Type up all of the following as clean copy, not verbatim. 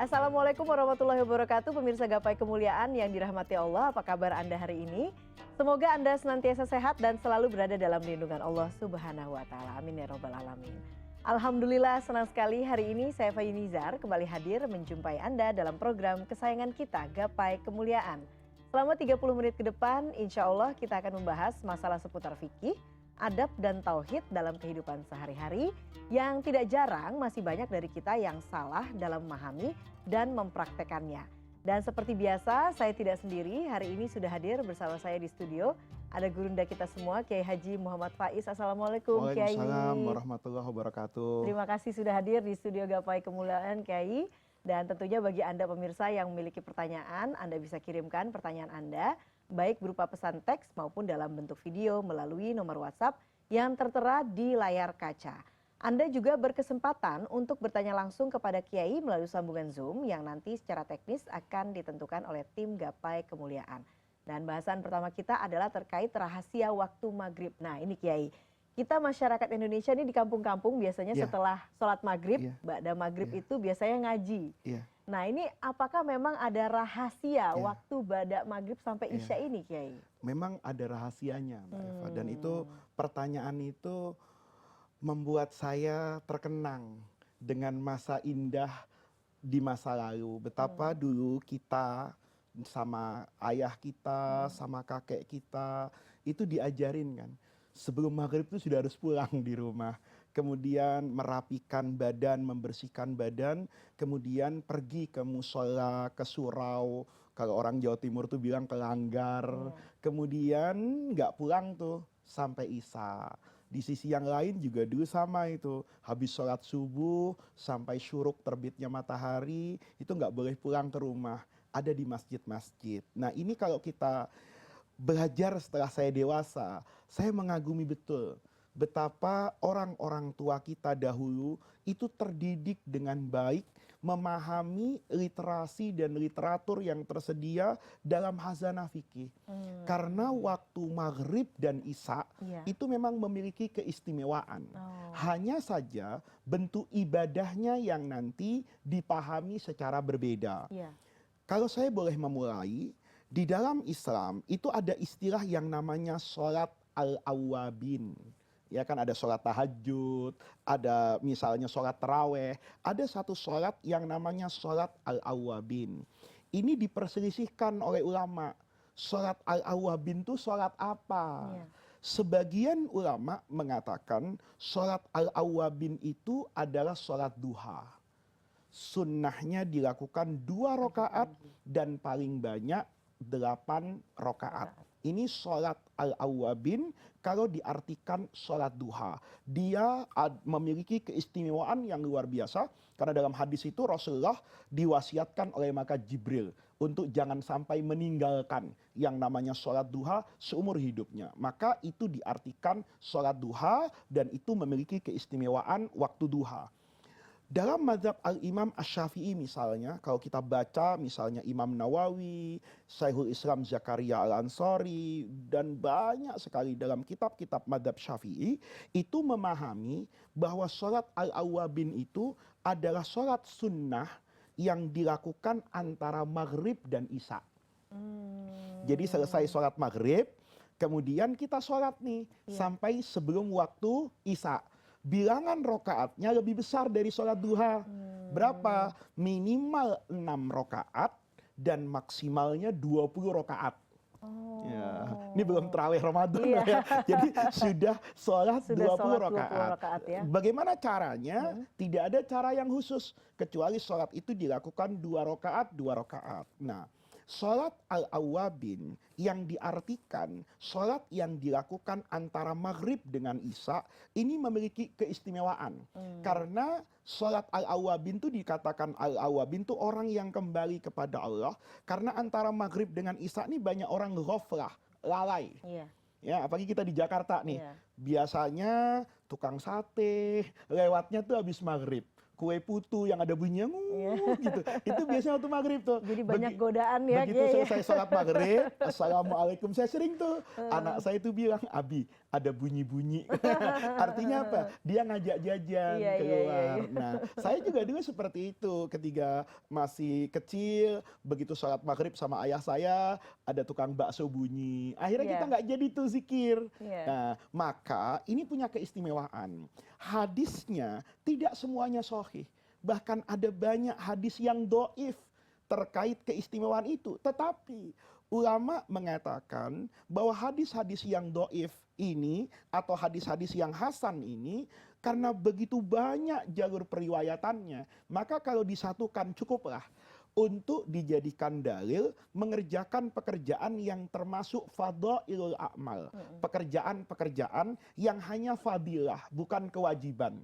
Assalamualaikum warahmatullahi wabarakatuh, pemirsa Gapai Kemuliaan yang dirahmati Allah. Apa kabar Anda hari ini? Semoga Anda senantiasa sehat dan selalu berada dalam lindungan Allah Subhanahu wa Ta'ala. Amin ya Rabbal 'Alamin. Alhamdulillah, senang sekali hari ini saya Fayyunizar kembali hadir menjumpai Anda dalam program kesayangan kita, Gapai Kemuliaan. Selama 30 menit ke depan, insya Allah kita akan membahas masalah seputar fikih, adab dan tauhid dalam kehidupan sehari-hari yang tidak jarang masih banyak dari kita yang salah dalam memahami dan mempraktekannya. Dan seperti biasa, saya tidak sendiri, hari ini sudah hadir bersama saya di studio. Ada gurunda kita semua, Kiai Haji Muhammad Faiz. Assalamualaikum Kiai. Waalaikumsalam warahmatullahi wabarakatuh. Terima kasih sudah hadir di studio Gapai Kemuliaan Kiai. Dan tentunya bagi Anda pemirsa yang memiliki pertanyaan, Anda bisa kirimkan pertanyaan Anda baik berupa pesan teks maupun dalam bentuk video melalui nomor WhatsApp yang tertera di layar kaca. Anda juga berkesempatan untuk bertanya langsung kepada Kiai melalui sambungan Zoom yang nanti secara teknis akan ditentukan oleh tim Gapai Kemuliaan. Dan bahasan pertama kita adalah terkait rahasia waktu maghrib. Nah ini Kiai, kita masyarakat Indonesia ini di kampung-kampung biasanya setelah sholat maghrib, ba'da maghrib itu biasanya ngaji. Nah ini apakah memang ada rahasia waktu ba'da maghrib sampai isya ini Kiai? Memang ada rahasianya Mbak Eva. Dan itu pertanyaan itu membuat saya terkenang dengan masa indah di masa lalu. Betapa dulu kita sama ayah kita, sama kakek kita itu diajarin kan. Sebelum maghrib itu sudah harus pulang di rumah. Kemudian merapikan badan, membersihkan badan. Kemudian pergi ke musola, ke surau. Kalau orang Jawa Timur tuh bilang ke langgar. Kemudian nggak pulang tuh sampai isya. Di sisi yang lain juga dulu sama itu. Habis sholat subuh sampai syuruk terbitnya matahari. Itu nggak boleh pulang ke rumah. Ada di masjid-masjid. Nah ini kalau kita belajar setelah saya dewasa, saya mengagumi betul betapa orang-orang tua kita dahulu itu terdidik dengan baik, memahami literasi dan literatur yang tersedia dalam khazanah fikih. Karena waktu maghrib dan isya itu memang memiliki keistimewaan. Hanya saja bentuk ibadahnya yang nanti dipahami secara berbeda. Kalau saya boleh memulai, di dalam Islam itu ada istilah yang namanya sholat al-awwabin. Ya kan ada sholat tahajud, ada misalnya sholat taraweh. Ada satu sholat yang namanya sholat al-awwabin. Ini diperselisihkan oleh ulama. Sholat al-awwabin itu sholat apa? Sebagian ulama mengatakan sholat al-awwabin itu adalah sholat duha. Sunnahnya dilakukan 2 rakaat dan paling banyak 8 rakaat. Ini sholat al-awwabin kalau diartikan sholat duha. Dia memiliki keistimewaan yang luar biasa. Karena dalam hadis itu Rasulullah diwasiatkan oleh malaikat Jibril untuk jangan sampai meninggalkan yang namanya sholat duha seumur hidupnya. Maka itu diartikan sholat duha dan itu memiliki keistimewaan waktu duha. Dalam mazhab al-Imam Asy-Syafi'i misalnya, kalau kita baca misalnya Imam Nawawi, Syekhul Islam Zakaria Al-Ansari, dan banyak sekali dalam kitab-kitab mazhab Syafi'i, itu memahami bahwa sholat al-awwabin itu adalah sholat sunnah yang dilakukan antara maghrib dan isya. Jadi selesai sholat maghrib, kemudian kita sholat nih, sampai sebelum waktu isya. Bilangan rokaatnya lebih besar dari sholat duha. Berapa? Minimal 6 rokaat dan maksimalnya 20 rokaat. Ya, ini belum terawih Ramadan ya. Jadi sudah sholat 20 rokaat. Bagaimana caranya? Tidak ada cara yang khusus. Kecuali sholat itu dilakukan 2 rokaat, 2 rokaat. Nah, sholat al-awwabin yang diartikan sholat yang dilakukan antara maghrib dengan isya ini memiliki keistimewaan. Karena sholat al-awwabin itu dikatakan al-awwabin itu orang yang kembali kepada Allah. Karena antara maghrib dengan isya ini banyak orang ghaflah, lalai. Ya, apalagi kita di Jakarta nih. Biasanya tukang sate lewatnya tuh habis maghrib. kue putu yang ada bunyinya gitu. Itu biasanya waktu maghrib tuh. Jadi banyak godaan ya. Begitu selesai sholat maghrib, assalamualaikum, saya sering tuh anak saya itu bilang, Abi ada bunyi-bunyi. Artinya apa? Dia ngajak jajan keluar. Nah, saya juga dulu seperti itu ketika masih kecil, begitu sholat maghrib sama ayah saya, ada tukang bakso bunyi. Akhirnya kita nggak jadi tuh zikir. Nah, maka ini punya keistimewaan. Hadisnya tidak semuanya sahih. Bahkan ada banyak hadis yang doif terkait keistimewaan itu. Tetapi ulama mengatakan bahwa hadis-hadis yang doif ini atau hadis-hadis yang hasan ini karena begitu banyak jalur periwayatannya, maka kalau disatukan cukuplah untuk dijadikan dalil mengerjakan pekerjaan yang termasuk fadhailul a'mal. Pekerjaan-pekerjaan yang hanya fadilah, bukan kewajiban.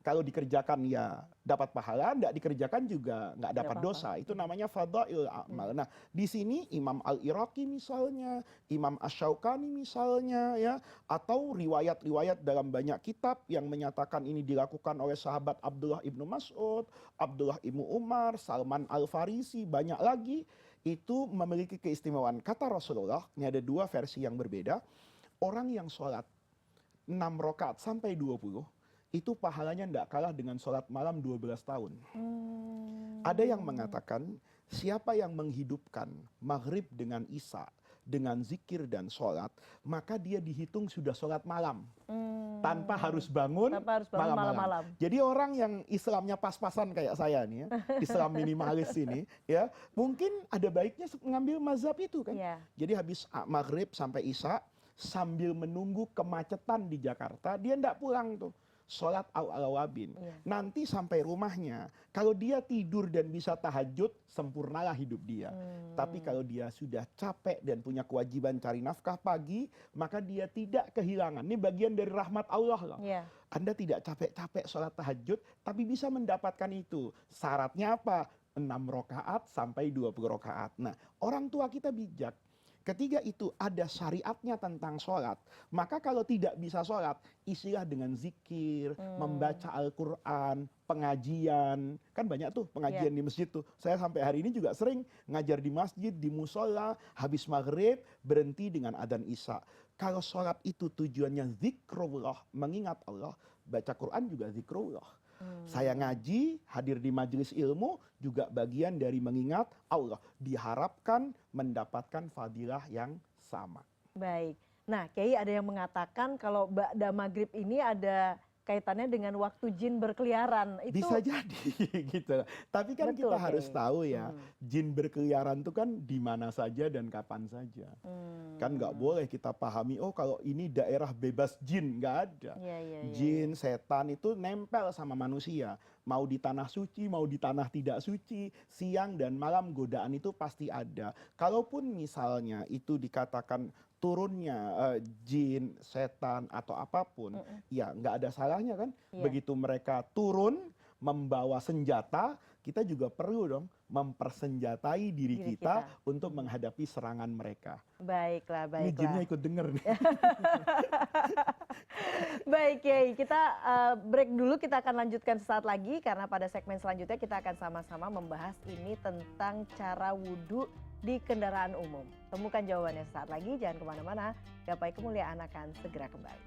Kalau dikerjakan ya dapat pahala, tidak dikerjakan juga nggak dapat dosa. Itu namanya fadhailul a'mal. Nah, di sini Imam Al-Iraqi misalnya, Imam Asy-Syaukani misalnya ya, atau riwayat-riwayat dalam banyak kitab yang menyatakan ini dilakukan oleh sahabat Abdullah ibnu Mas'ud, Abdullah ibnu Umar, Salman Al-Farisi, banyak lagi, itu memiliki keistimewaan. Kata Rasulullah, ini ada dua versi yang berbeda. Orang yang sholat 6 rakaat sampai 20 itu pahalanya tidak kalah dengan sholat malam 12 tahun. Ada yang mengatakan, siapa yang menghidupkan maghrib dengan isya, dengan zikir dan sholat, maka dia dihitung sudah sholat malam. Tanpa harus bangun malam-malam. Jadi orang yang Islamnya pas-pasan kayak saya nih ya, Islam minimalis ini, ya mungkin ada baiknya mengambil mazhab itu kan. Jadi habis maghrib sampai isya, sambil menunggu kemacetan di Jakarta, dia tidak pulang tuh. Sholat al-awabin. Nanti sampai rumahnya, kalau dia tidur dan bisa tahajud, sempurnalah hidup dia. Tapi kalau dia sudah capek dan punya kewajiban cari nafkah pagi, maka dia tidak kehilangan. Ini bagian dari rahmat Allah loh. Anda tidak capek-capek sholat tahajud, tapi bisa mendapatkan itu. Syaratnya apa? 6 rakaat sampai 20 rakaat. Nah, orang tua kita bijak. Ketika itu ada syariatnya tentang sholat, maka kalau tidak bisa sholat, isilah dengan zikir, membaca Al-Quran, pengajian. Kan banyak tuh pengajian di masjid tuh. Saya sampai hari ini juga sering ngajar di masjid, di musola, habis maghrib, berhenti dengan adzan isya. Kalau sholat itu tujuannya zikrullah, mengingat Allah, baca Quran juga zikrullah. Saya ngaji, hadir di majelis ilmu, juga bagian dari mengingat Allah. Diharapkan mendapatkan fadilah yang sama. Baik. Nah, Kiai ada yang mengatakan kalau ba'da maghrib ini ada kaitannya dengan waktu jin berkeliaran. Itu bisa jadi gitu. Tapi kan betul, kita harus tahu ya, jin berkeliaran itu kan di mana saja dan kapan saja. Kan nggak boleh kita pahami, oh kalau ini daerah bebas jin, nggak ada. Jin, setan itu nempel sama manusia. Mau di tanah suci, mau di tanah tidak suci, siang dan malam godaan itu pasti ada. Kalaupun misalnya itu dikatakan turunnya jin, setan atau apapun, ya nggak ada salahnya kan. Begitu mereka turun membawa senjata, kita juga perlu dong mempersenjatai diri kita untuk menghadapi serangan mereka. Baiklah. Ini jinnya ikut denger nih. Baik Kiai, kita break dulu, kita akan lanjutkan sesaat lagi karena pada segmen selanjutnya kita akan sama-sama membahas ini tentang cara wudhu di kendaraan umum. Temukan jawabannya sesaat lagi, jangan kemana-mana. Gapai Kemuliaan akan segera kembali.